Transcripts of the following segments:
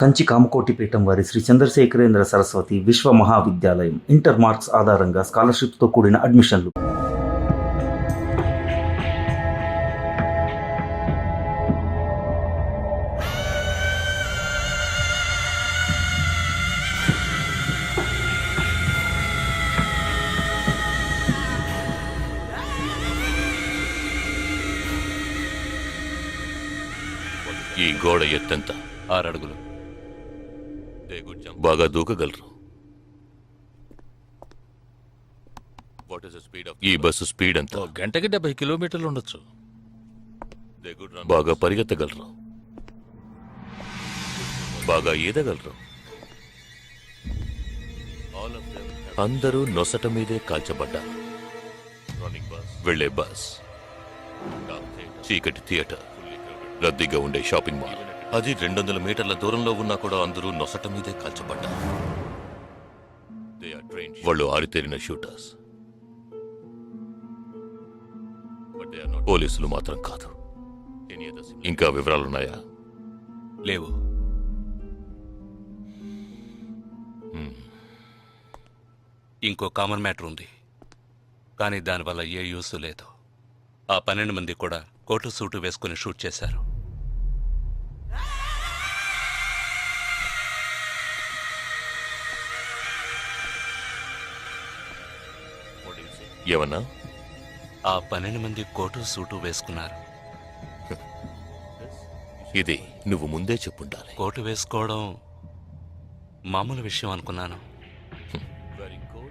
కంచి కామకోటిపీఠం వారి శ్రీ చంద్రశేఖరేంద్ర సరస్వతి విశ్వ మహావిద్యాలయం inter marks ఆధారంగా స్కాలర్షిప్తో కూడిన అడ్మిషన్లు. ఈ గోడ ఎత్తెంత? 6 అడుగులు. బాగా దూకగలరు. ఈ బస్సు స్పీడ్ ఎంత? గంటకి 70 కిలోమీటర్లు ఉండొచ్చు. బాగా పరిగెత్తగలరు. బాగా ఈదగలరు. అందరూ నొసట మీదే కాల్చబడ్డారు. వెళ్లే బస్, చీకటి థియేటర్, రద్దీగా ఉండే షాపింగ్ మాల్, అది 200 మీటర్ల దూరంలో ఉన్నా కూడా అందరూ నొసట మీదే కాల్చబడ్డారు. వాళ్ళు ఆరితేరిన షూటర్స్. పోలీసులు మాత్రం కాదు. ఇంకా వివరాలున్నాయా? లేవు. ఇంకో కామన్ మ్యాటర్ ఉంది, కానీ దానివల్ల ఏ యూస్ లేదు. ఆ 12 మంది కూడా కోటు సూటు వేసుకుని షూట్ చేశారు. ఏమన్నా? ఆ 12 మంది కోటు సూటు వేసుకున్నారు. ఇది నువ్వు ముందే చెప్పుండాలి. కోటు వేసుకోవడం మామూలు విషయం అనుకున్నాను.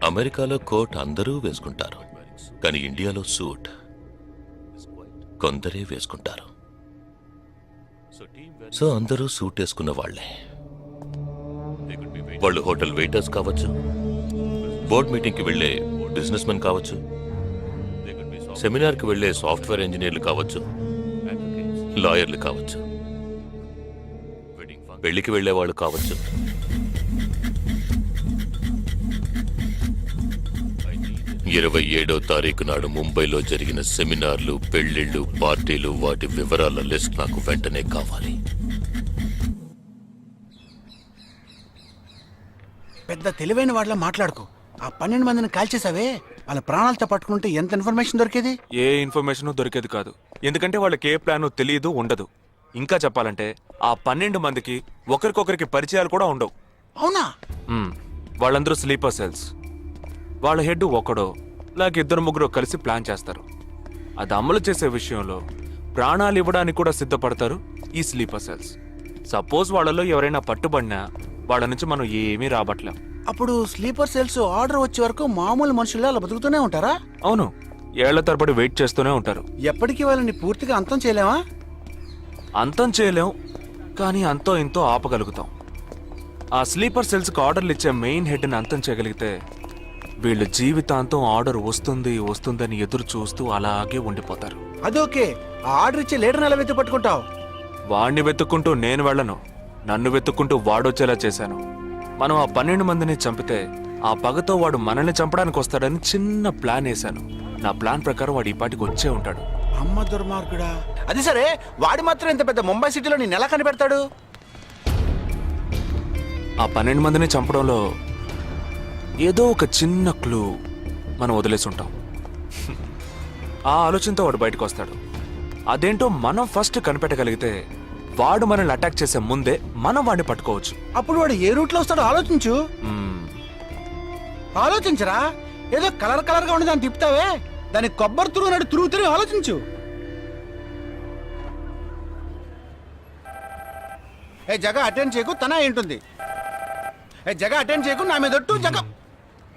అమెరికాలో కోట్ అందరూ వేసుకుంటారు, కానీ ఇండియాలో సూట్ కొందరే వేసుకుంటారు. సో అందరూ సూట్ వేసుకున్న వాళ్లే. వాళ్ళు హోటల్ వెయిటర్స్ కావచ్చు, బోర్డ్ మీటింగ్కి వెళ్లే బిజినెస్ మెన్ కావచ్చు, సెమినార్కి వెళ్లే సాఫ్ట్వేర్ ఇంజనీర్లు కావచ్చు, లాయర్లు కావచ్చు, పెళ్లికి వెళ్లే వాళ్ళు కావచ్చు. 27వ తారీఖు నాడు ముంబైలో జరిగిన సెమినార్లు, పెళ్లిళ్లు, పార్టీలు, వాటి వివరాల లిస్ట్ నాకు వెంటనే కావాలి. పెద్ద తెలివైన వాళ్ళ మాట్లాడుకో. ఆ 12 మందిని కాల్చేసావే, వాళ్ళ ప్రాణాలతో పట్టుకుంటే ఎంత ఇన్ఫర్మేషన్ దొరికేది? ఏ ఇన్ఫర్మేషన్ దొరికేది కాదు. ఎందుకంటే వాళ్ళకి ఏ ప్లాను తెలియదు, ఉండదు. ఇంకా చెప్పాలంటే ఆ 12 మందికి ఒకరికొకరికి పరిచయాలు కూడా ఉండవు. అవునా? వాళ్ళందరూ స్లీపర్ సెల్స్. వాళ్ళ హెడ్ ఒకడో లేక 2-3 కలిసి ప్లాన్ చేస్తారు. అది అమలు చేసే విషయంలో ప్రాణాలు ఇవ్వడానికి కూడా సిద్ధపడతారు ఈ స్లీపర్ సెల్స్. సపోజ్ వాళ్ళలో ఎవరైనా పట్టుబడినా వాళ్ళ నుంచి మనం ఏమీ రాబట్టలేం. అప్పుడు స్లీపర్ సెల్స్ ఆర్డర్ వచ్చే వరకు మామూలు మనుషుల్లో అలా బతుకుతూనే ఉంటారా? అవును, ఏళ్ల తరబడి వెయిట్ చేస్తూనే ఉంటారు. ఎప్పటికీ వాళ్ళని పూర్తిగా అంతం చేయలేమా? అంతం చేయలేం, కానీ అంతో ఇంతో ఆపగలుగుతాం. ఆ స్లీపర్ సెల్స్కి ఆర్డర్లు ఇచ్చే మెయిన్ హెడ్ని అంతం చేయగలిగితే వీళ్ళు జీవితాంతం ఆర్డర్ వస్తుందని ఎదురు చూస్తూ అలాగే ఉండిపోతారు. అదోకే. ఆ ఆర్డర్ ఇచ్చే లీడర్ని ఎలా వెతు పట్టుకుంటావు? వాడిని వెతుక్కుంటూ నేను వెళ్ళను, నన్ను వెతుక్కుంటూ వాడొచ్చేలా చేశాను. మనం ఆ 12 మందిని చంపితే ఆ పగతో వాడు మనల్ని చంపడానికి వస్తాడని చిన్న ప్లాన్ వేశాను. నా ప్లాన్ ప్రకారం వాడు ఈ పాటికి వచ్చే ఉంటాడు. అమ్మ దుర్మార్గుడా. అది సరే, వాడి మాత్రం ఇంత పెద్ద ముంబై సిటీలో నేను ఎలా కనిపెడతాడు? ఆ 12 మందిని చంపడంలో ఏదో ఒక చిన్న క్లూ మనం వదిలేసి ఉంటాం. ఆ ఆలోచనతో వాడు బయటకు వస్తాడు. అదేంటో మనం ఫస్ట్ కనిపెట్టగలిగితే వాడు మనల్ని అటాక్ చేసే ముందే మనం వాడిని పట్టుకోవచ్చు. అప్పుడు వాడు ఏ రూట్లో వస్తాడో ఆలోచించు. ఆలోచించరా? ఏదో కలర్ గా ఉండి దాన్ని తిప్పుతావే, దాన్ని కొబ్బరి తురుగు తిరుగుతూనే ఆలోచించు. ఏ జగ అటెండ్ చేయకు, తన ఏంటుంది? ఏ జగ అటెండ్ చేయకు, నా మీద ఒట్టు. జగ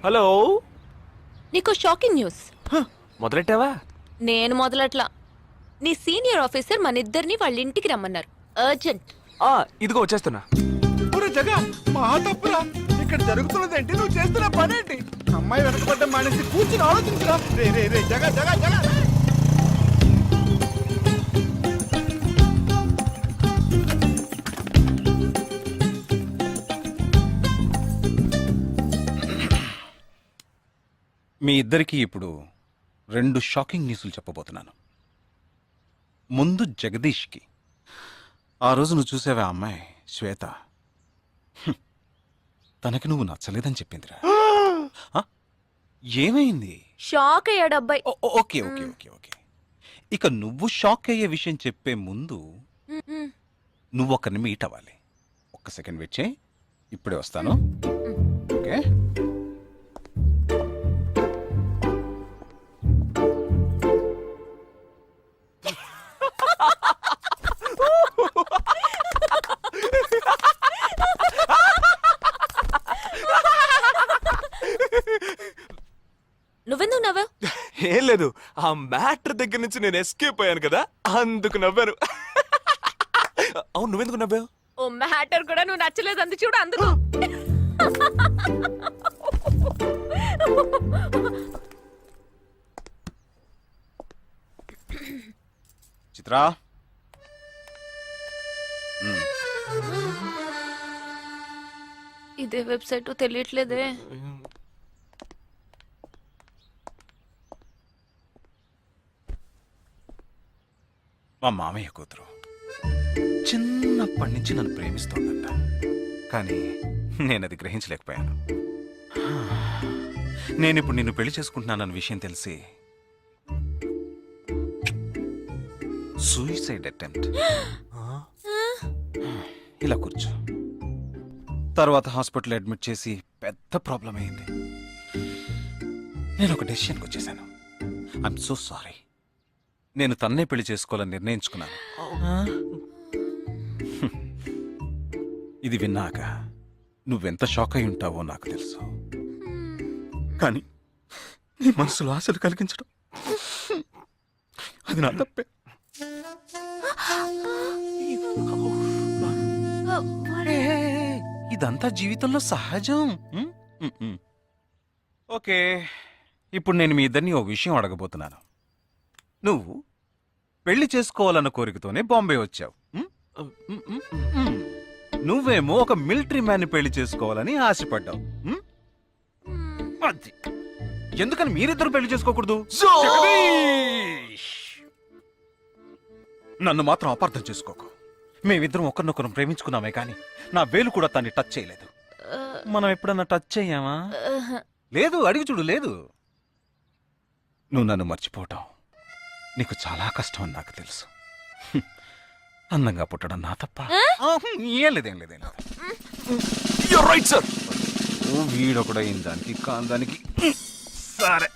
హలో, నీకు షాకింగ్ న్యూస్. మొదలెట్టావా? నేను మొదలట్లా. నీ సీనియర్ ఆఫీసర్ మన ఇద్దరిని వాళ్ళ ఇంటికి రమ్మన్నారు. అర్జెంట్. ఇదిగో వచ్చేస్తున్నా. జగ మా తప్పురా. ఇక్కడ జరుగుతున్నదేంటి? నువ్వు చేస్తున్న పనేంటి? అమ్మాయి వెనకబడ్డ మానేసి కూర్చుని ఆలోచించరా. రే రే రే జగ జగ జగ. మీ ఇద్దరికీ ఇప్పుడు 2 షాకింగ్ న్యూస్లు చెప్పబోతున్నాను. ముందు జగదీష్కి. ఆ రోజు నువ్వు చూసావా అమ్మాయి శ్వేత? తనకి నువ్వు నచ్చలేదని చెప్పిందిరా. ఆ? ఏమైంది? షాక్ అయ్యాడు అబ్బాయి. Okay okay okay okay. ఇక నువ్వు షాక్ అయ్యే విషయం చెప్పే ముందు నువ్వు ఒకరిని మీట్ అవ్వాలి. ఒక్క సెకండ్ వెయిట్ చేయి, ఇప్పుడే వస్తాను. ఓకే. నువ్వెందుకు నవ్వావు? ఏం లేదు, ఆ మ్యాటర్ దగ్గర నుంచి నేను ఎస్కేప్ అయ్యాను కదా, అందుకు నవ్వాను. అవును, నువ్వెందుకు నవ్వావు? ఓ మ్యాటర్ కూడా నువ్వు నచ్చలేదు అందు చూడు అందుకు. చిత్రా, ఇదే వెబ్సైట్ తెలియట్లేదే. మా మామయ్య కూతురు చిన్నప్పటి నుంచి నన్ను ప్రేమిస్తోందంట, కానీ నేను అది గ్రహించలేకపోయాను. నేను ఇప్పుడు నిన్ను పెళ్లి చేసుకుంటున్నానన్న విషయం తెలిసి సూసైడ్ అటెంప్ట్. ఇలా కూర్చో. తర్వాత హాస్పిటల్ అడ్మిట్ చేసి పెద్ద ప్రాబ్లం అయింది. నేను ఒక డెసిషన్కి వచ్చేసాను. I'm so sorry. నేను తన్నే పెళ్లి చేసుకోవాలని నిర్ణయించుకున్నాను. ఇది విన్నాక నువ్వెంత షాక్ అయి ఉంటావో నాకు తెలుసు, కానీ నీ మనసులో ఆశలు కలిగించడం అది నా తప్పే. ఇదంతా జీవితంలో సహజం. ఓకే, ఇప్పుడు నేను మీ ఇద్దరిని ఓ విషయం అడగబోతున్నాను. నువ్వు పెళ్లి చేసుకోవాలన్న కోరికతోనే బాంబే వచ్చావు. నువ్వేమో ఒక మిలిటరీ మ్యాన్ పెళ్లి చేసుకోవాలని ఆశపడ్డావు. అది ఎందుకని మీరిద్దరు పెళ్లి చేసుకోకూడదు? నన్ను మాత్రం అపార్థం చేసుకోకు. మేమిద్దరం ఒకరినొకరం ప్రేమించుకున్నామే కానీ నా వేలు కూడా తన్ని టచ్ చేయలేదు. మనం ఎప్పుడన్నా టచ్ అయ్యామా? లేదు, అడిగి చూడు. లేదు. నువ్వు నన్ను మర్చిపోవటం నీకు చాలా కష్టం అని నాకు తెలుసు. అందంగా పుట్టడం నా తప్ప. ఏం లేదేం లేదేం లేదు. Right sir. వీడొకడ దానికి కాందానికి. సరే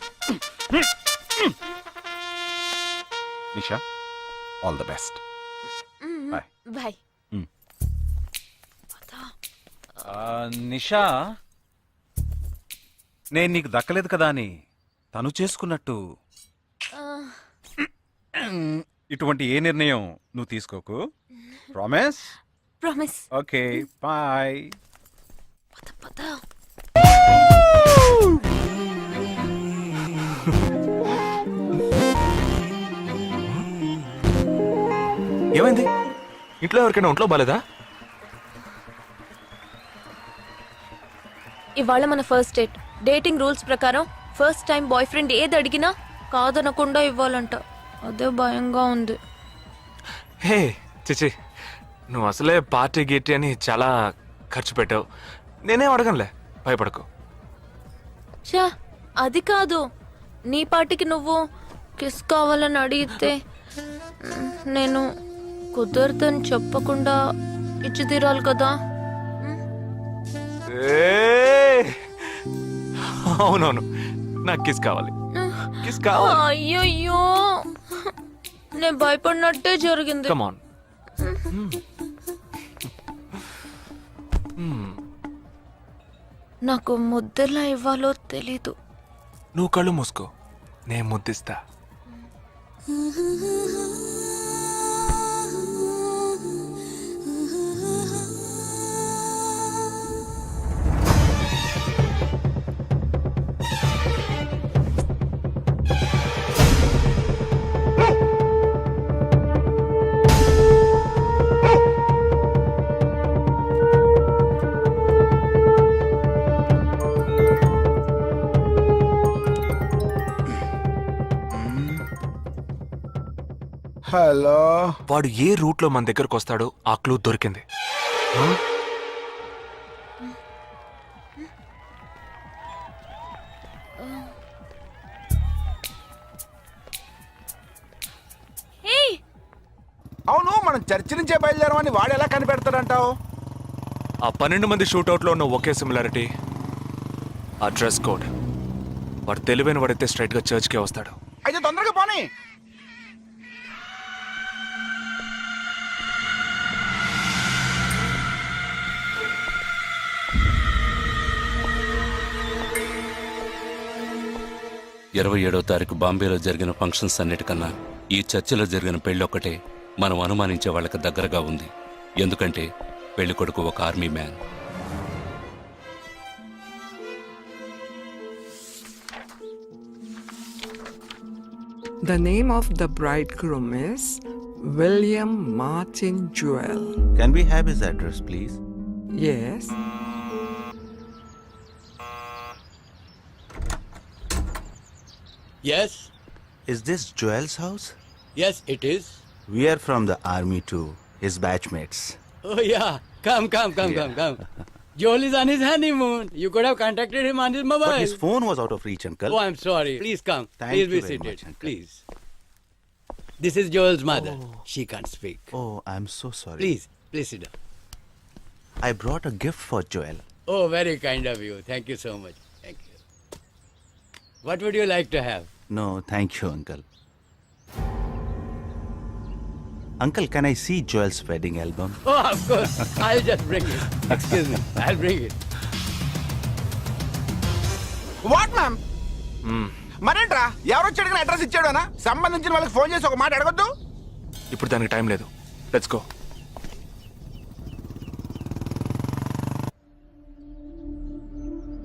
Nisha, all the best. Bye bye. Nisha, నేను నీకు దక్కలేదు కదా అని తను చేసుకున్నట్టు ఇటువంటి ఏ నిర్ణయం నువ్వు తీసుకోకు. ప్రామిస్? ప్రామిస్. Okay, bye. పద పద. ఏమైంది? ఇంట్లో ఎవరికైనా ఒంట్లో బాలేదా? ఇవాళ మన ఫస్ట్ డేట్. డేటింగ్ రూల్స్ ప్రకారం ఫస్ట్ టైం బాయ్ ఫ్రెండ్ ఏది అడిగినా కాదనకుండా ఇవ్వాలంట. అదే భయంగా ఉంది. హే చిచి, నువ్వు అసలే పార్టీ గీటీ అని చాలా ఖర్చు పెట్టావు. నేనేం అడగనులే, భయపడకు. చా, అది కాదు. నీ పార్టీకి నువ్వు కిస్ కావాలని అడిగితే నేను కుదరదని చెప్పకుండా ఇచ్చి తీరాలి కదా. అవునవును, నాకు కిస్ కావాలి. కిస్ కావాలి. అయ్యయ్యో, నేను భయపడినట్టే జరిగింది. Come on. నాకు ముద్దెలా ఇవ్వాలో తెలీదు. నువ్వు కళ్ళు మూసుకో, నేను ముద్దిస్తా. హలో. వాడు ఏ రూట్ లో మన దగ్గరకు వస్తాడో ఆ క్లూ దొరికింది. మనం చర్చి నుంచే బయలుదేరమని వాడు ఎలా కనిపెడతాడంటావు? ఆ 12 మంది షూట్అవుట్లో ఉన్న ఒకే సిమిలారిటీ ఆ డ్రెస్ కోడ్. వాడు తెలివైన వాడైతే స్ట్రైట్గా చర్చ్కే వస్తాడు. అయితే తొందరగా పోనీ. ఇరవై 27వ తారీఖు బాంబేలో జరిగిన ఫంక్షన్స్ అన్నిటికన్నా ఈ చర్చిలో జరిగిన పెళ్ళొక్కటే మనం అనుమానించే వాళ్ళకి దగ్గరగా ఉంది. ఎందుకంటే పెళ్లి కొడుకు ఒక army man. The name of the bridegroom is William Martin Jewell. Can we have his address, please? Yes. Yes, Is this Joel's house? yes, it is. We are from the army too, his batchmates. Oh, yeah. Come. Joel is on his honeymoon. You could have contacted him on his mobile. But his phone was out of reach, uncle. Oh, I'm sorry. Please come. Thank Please you be very seated. much, uncle. Please. This is Joel's mother. She can't speak. Oh, I'm so sorry. Please sit down. I brought a gift for Joel. Oh, very kind of you. Thank you so much. Thank you. What would you like to have? No, thank you, uncle. Uncle, can I see Joel's wedding album? Oh, of course. I'll just bring it. Excuse me. I'll bring it. What ma'am? మరేంట్రా, ఎవరొచ్చి అడిగిన address ఇచ్చాడనా? సంబంధించిన వాళ్ళకి phone చేసి ఒక మాట అడగొద్దు. ఇప్పుడు దానికి టైం లేదు. Let's go.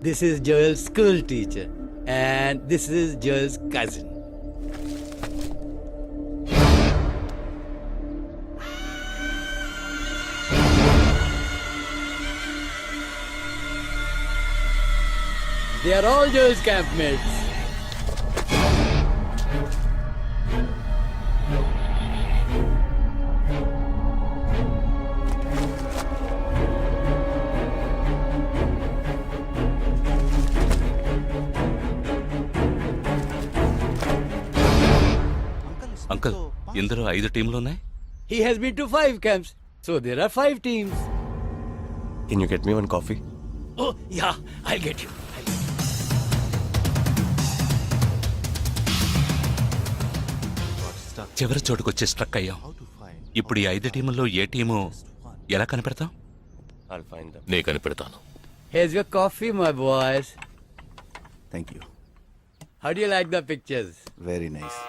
This is Joel's school teacher. And this is Joel's cousin. They are all Joel's campmates. Uncle, ఇందులో 5 టీంలు ఉన్నాయి. He has been to 5 camps. So there are 5 teams. Can you get me one coffee? Oh, yeah, I'll get you. చివరి చోటుకొచ్చి struck అయ్యాం. ఇప్పుడు ఈ 5 టీముల్లో ఏ team ఎలా కనిపెడతాం? నే కనిపెడతాను. Here's your coffee, my boys. Thank you. How do you like the pictures? Very nice.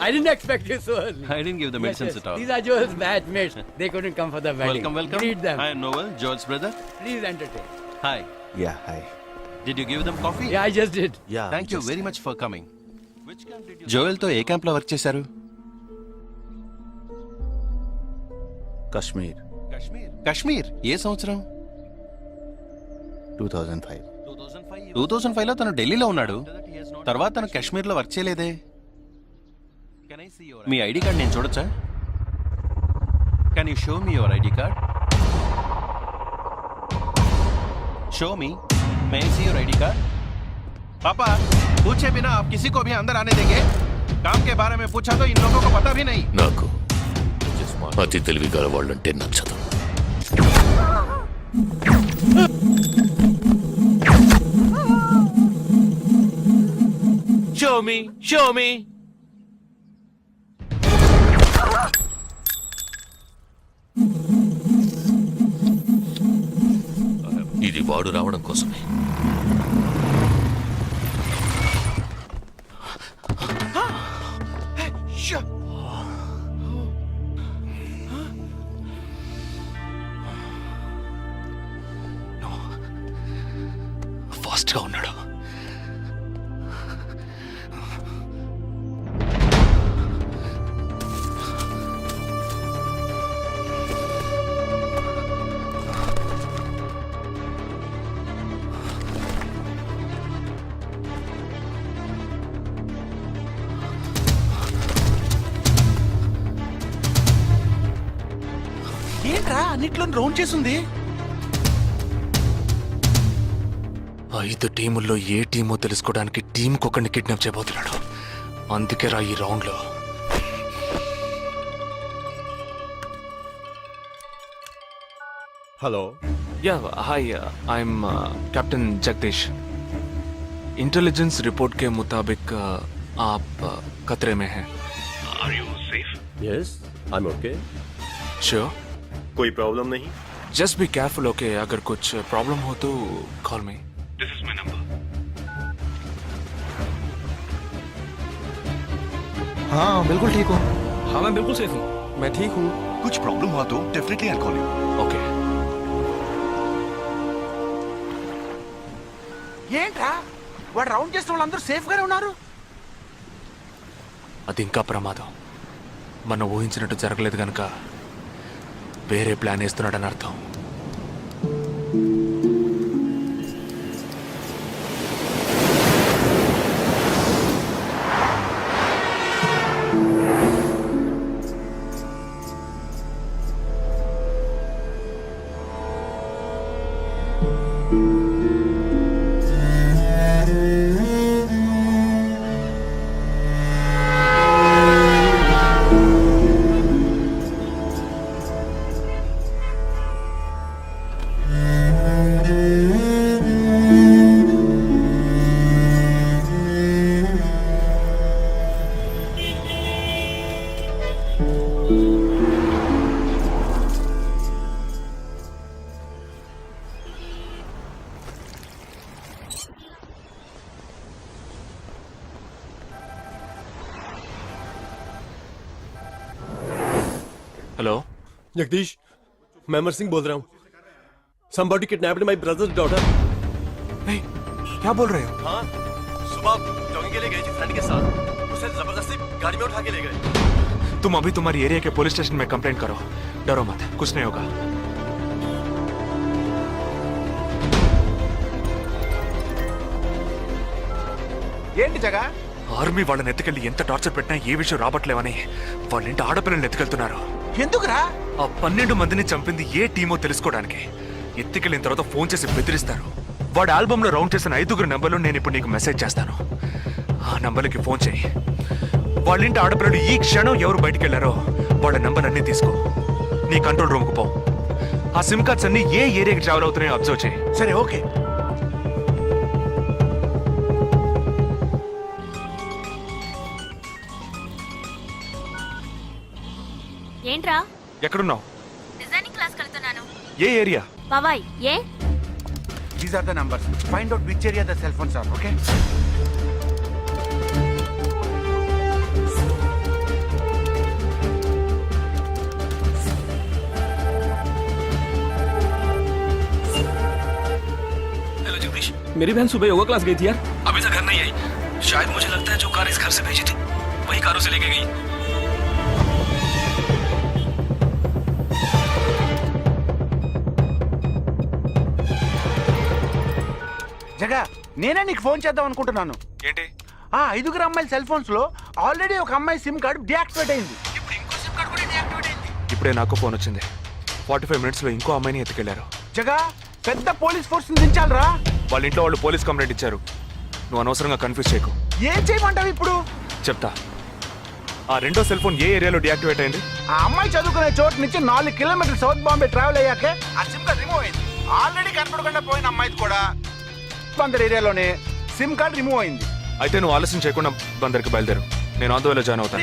I didn't expect you so early. I didn't give the medicines at all. These are Joel's batchmates. They couldn't come for the wedding. Welcome. Greet them. Hi, Noel, Joel's brother. Please entertain. Hi. Yeah, hi. Did you give them coffee? Yeah, I just did. Yeah. Thank you just- very much for coming. Which camp did you? Joel తో ఏ camp లో work చేశారు? Kashmir, Kashmir. ఏ సంవత్సరం? 2005. 2005 లో తను ఢిల్లీలో ఉన్నాడు. తర్వాత తను కాశ్మీర్ లో వర్క్ చేయలేదే. మీ ఐడి కార్డ్ నేను చూడొచ్చా? Can you show me your ID card? Show me. May I see your ID card? पापा, पूछे बिना आप किसी को भी अंदर आने देंगे? काम के बारे में पूछा तो इन लोगों को पता भी नहीं. నాకు అతి తెలివి గల వాళ్ళంటే నచ్చదు. Show me. ఇది వాడు రావడం కోసమే. ఫాస్ట్ గా ఉన్నాడు. అన్నిట్లో రౌండ్ చేసింది. 5 టీముల్లో ఏ టీమో తెలుసుకోవడానికి టీంకొకరిని కిడ్నాప్ చేయబోతున్నాడు. అందుకే రా ఈ రౌండ్లో. Hello, ya hi, I'm captain Jagdish. Intelligence report के मुताबिक आप खतरे में हैं. Are you safe? Yes, I am okay. Sure? कोई प्रॉब्लम नहीं. Just be careful, okay? अगर कुछ प्रॉब्लम हो तो call me. This is my number. हाँ बिल्कुल ठीक हूँ. हाँ मैं बिल्कुल सेफ हूँ. मैं ठीक हूँ. कुछ प्रॉब्लम हुआ तो definitely I call you. Okay. ఏంట్రా వాడు రౌండ్ చేసిన వాళ్ళందరూ సేఫ్ గానే ఉన్నారు? అది ఇంకా ప్రమాదం. మనం ఊహించినట్టు జరగలేదు కనుక వేరే ప్లాన్ వేస్తున్నాడని అర్థం. हेलो जगदीश, मैं अमर सिंह बोल रहा हूँ. Somebody kidnapped my brother's daughter. नहीं, क्या बोल रहे हो? हाँ, सुबह जॉगिंग के लिए गई थी फ्रेंड के साथ. उसे जबरदस्ती गाड़ी में उठा के ले गए. तुम अभी तुम्हारी एरिया के पुलिस स्टेशन में कंप्लेंट करो. डरो मत, कुछ नहीं होगा. ఏంటి జగా? ఆర్మీ వాళ్ళని ఎత్తుకెళ్ళి ఎంత టార్చర్ పెట్టినా ఏ విషయం రాబట్లేవని వాళ్ళ ఇంటి ఆడపిల్లల్ని ఎత్తుకెళ్తున్నారు. ఎందుకురా? ఆ 12 మందిని చంపింది ఏ టీమో తెలుసుకోవడానికి. ఎత్తుకెళ్ళిన తర్వాత ఫోన్ చేసి బెదిరిస్తారు. వాడి ఆల్బమ్ లో రౌండ్ చేసిన 5 నంబర్లు నేను ఇప్పుడు నీకు మెసేజ్ చేస్తాను. ఆ నంబర్లకి ఫోన్ చేయి. వాళ్ళ ఇంటి ఆడపిల్లలు ఈ క్షణం ఎవరు బయటికి వెళ్ళారో వాళ్ళ నంబర్ అన్ని తీసుకో. నీ కంట్రోల్ రూమ్ కు పో. ఆ సిమ్ కార్డ్స్ అన్ని ఏ ఏరియాకి ట్రావెల్ అవుతున్నాయో అబ్జర్వ్ చేయి. సరే, ఓకే. ఏంట్రా? ఎక్కడున్నావు? డిజైనింగ్ క్లాస్ వెళ్తున్నాను. ఏ ఏరియా? పవాయ్. ఏ? These are the numbers. Find out which area the cell phones are, okay? Hello Jagdish, मेरी बहन सुबह योगा क्लास गई थी यार. अभी तक घर नहीं आई. शायद मुझे लगता है जो कार इस घर से भेजी थी वही कारों से लेके गई. జగా, నేనే నీకు ఫోన్ చేద్దాం అనుకుంటున్నాను. ఏంటి? ఆ 5 అమ్మాయిల సెల్ ఫోన్స్ లో ఆల్రెడీ ఒక అమ్మాయి సిమ్ కార్డు డియాక్టివేట్ అయింది. ఇప్పుడు ఇంకో సిమ్ కార్డు కూడా డియాక్టివేట్ అయింది. ఇప్పుడే నాకు ఫోన్ వచ్చింది. 45 మినిట్స్ లో ఇంకో అమ్మాయిని ఎత్తుకెళ్లారు. జగా, పెద్ద పోలీస్ ఫోర్స్ దించాలరా. వాళ్ళ ఇంట్లో వాళ్ళు పోలీస్ కంప్లైంట్ ఇచ్చారు. నువ్వు అనవసరంగా కన్ఫ్యూజ్ చేయకు. ఏం చేయమంటావు ఇప్పుడు? చెప్తా. ఆ రెండో సెల్ ఫోన్ ఏ ఏరియాలో డియాక్టివేట్ అయింది? ఆ అమ్మాయి చదువుకునే చోటు నుంచి 4 కిలోమీటర్లు సౌత్ బాంబే ట్రావెల్ అయ్యాకే ఆ సిమ్ కార్డ్ రిమూవ్ అయింది. ఆల్రెడీ కనపడకుండా పోయిన అమ్మాయిది కూడా బందర్ ఏరియాలోనే సిమ్ కార్డ్ రిమూవ్ అయింది. అయితే నువ్వు ఆలస్యం చేయకుండా బందర్కి బయలుదేరు. నేను ఆందోళన జాయిన్ అవుతాను.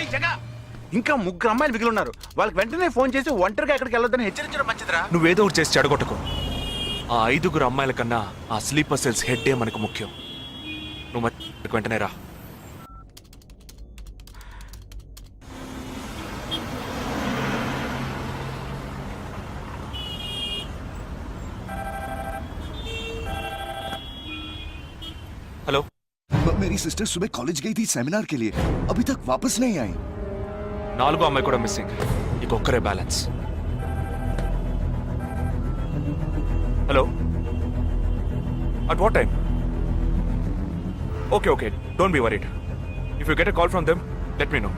ఇంకా 3 అమ్మాయిలు మిగిలి ఉన్నారు. వాళ్ళకి వెంటనే ఫోన్ చేసి ఒంటరిగా ఎక్కడికి వెళ్ళొద్దని హెచ్చరించడం మంచిదిరా. నువ్వేదో ఒకటి చేసి చెడగొట్టుకో. ఆ 5 అమ్మాయిల కన్నా ఆ స్లీపర్ సెల్స్ హెడ్డే మనకు ముఖ్యం. నువ్వు వెంటనే రా. हेलो, मेरी सिस्टर सुबह कॉलेज गई थी सेमिनार के लिए, अभी तक वापस नहीं आई. 4 అమ్మాయి కూడా మిస్సింగ్. ఇంకొక్కరే balance. Hello, at what time? Okay, okay, don't be worried. If you get a call from them let me know.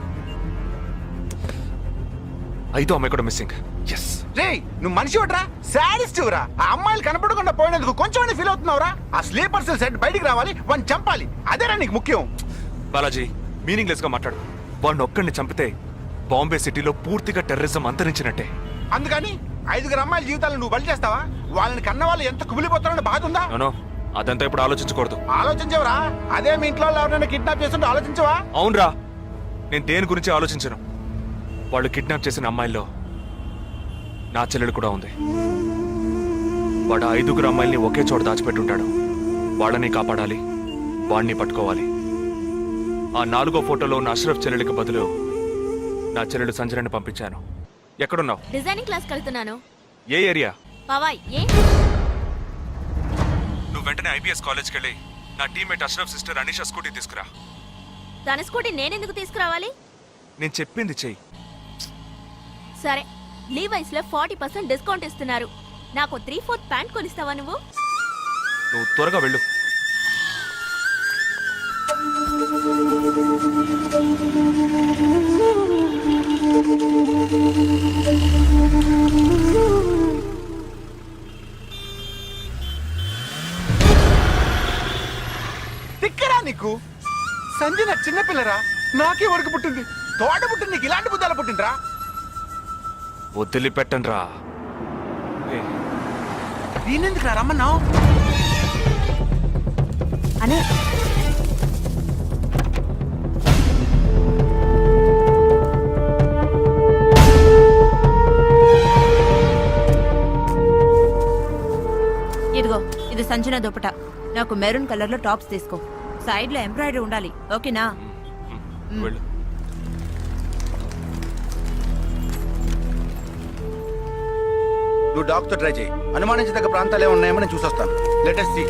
5 అమ్మాయి కూడా మిస్సింగ్. ఎస్. రే నువ్వు మనిషి ఒకట్రా, శాడిస్ట్ రా. ఆ అమ్మాయిలు కనపడకుండా పోయినందుకు కొంచెం ఫీల్ అవుతున్నావురా? ఆ స్లీపర్ సెల్ సెట్ బయటికి రావాలి, వాడిని చంపాలి, అదేరా నీకు ముఖ్యం. బాలాజీ మీనింగ్లెస్ గా మాట్లాడు. వాడిని ఒక్కడిని చంపితే బాంబే సిటీలో పూర్తిగా టెర్రరిజం అంతరించినట్టే. అందుకని 5 అమ్మాయిల జీవితాలను నువ్వు బలి చేస్తావా? వాళ్ళని కన్న వాళ్ళు ఎంత కుమిలిపోతారని బాధ ఉందా? నో అదంతా ఇప్పుడు ఆలోచించకూడదు. ఆలోచించవరా? అదే మీ ఇంట్లో ఎవరైనా కిడ్నాప్ చేస్తుంటే ఆలోచించవా? అవునరా, నేను దేని గురించి ఆలోచించను. వాళ్ళు కిడ్నాప్ చేసిన అమ్మాయిల్లో నా చెల్లెలు కూడా ఉంది. వాడు 5 అమ్మాయిల్ని ఒకే చోట దాచిపెట్టుంటాడు. వాళ్ళని కాపాడాలి, వాడిని పట్టుకోవాలి. ఆ 4వ ఫోటోలో ఉన్న అష్రఫ్ చెల్లెలికి బదులు నా చెల్లెలు సంజనని పంపించాను. ఎక్కడున్నావు? డిజైనింగ్ క్లాస్ వెళ్తున్నాను. ఏ ఏరియా? పవాయ్. ఏ నువ్వు వెంటనే ఐబీఎస్ కాలేజ్కి వెళ్ళి నా teammate Ashraf sister Anisha scooty తీసుకురా. తన స్కూటీ నేనెందుకు తీసుకురావాలి? నేను చెప్పింది చెయ్యి. సరే, లీవైస్ లో 40% డిస్కౌంట్ ఇస్తున్నారు. నాకు 3/4 ప్యాంట్ కొనిస్తావా నువ్వు? నువ్వు త్వరగా వెళ్ళు. తిక్కరా నీకు? సంజన చిన్నపిల్లరా, నాకే వరకు పుట్టింది. తోట పుట్టింది, నీకు ఇలాంటి బుద్ధాలు పుట్టిండ్రా? వదిలిపెట్టండి రా. నేనెందుకు రమ్మన్నావు? అనే ఇదిగో, ఇది సంజన దుపట. నాకు మెరూన్ కలర్ లో టాప్స్ తీసుకో. సైడ్ లో ఎంబ్రాయిడరీ ఉండాలి, ఓకేనా? వెళ్ళు. నువ్వు డాక్టర్ ట్రై చేయి. అనుమానించదగ్గ ప్రాంతాలు ఏమి ఉన్నాయేమో నేను చూసొస్తాను. Latest see.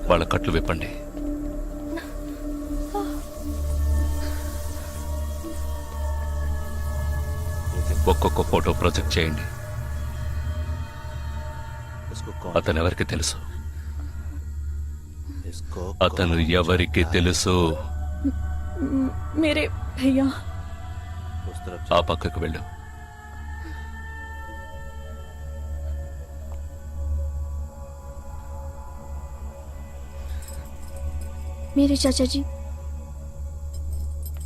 వాళ్ళ కట్లు విప్పండి. ఒక్కొక్క ఫోటో ప్రొజెక్ట్ చేయండి. అతను ఎవరికి తెలుసు? అతను ఎవరికి తెలుసు? మీరే భయ్యా. ఆ పక్కకు వెళ్ళు. मेरे चाचा जी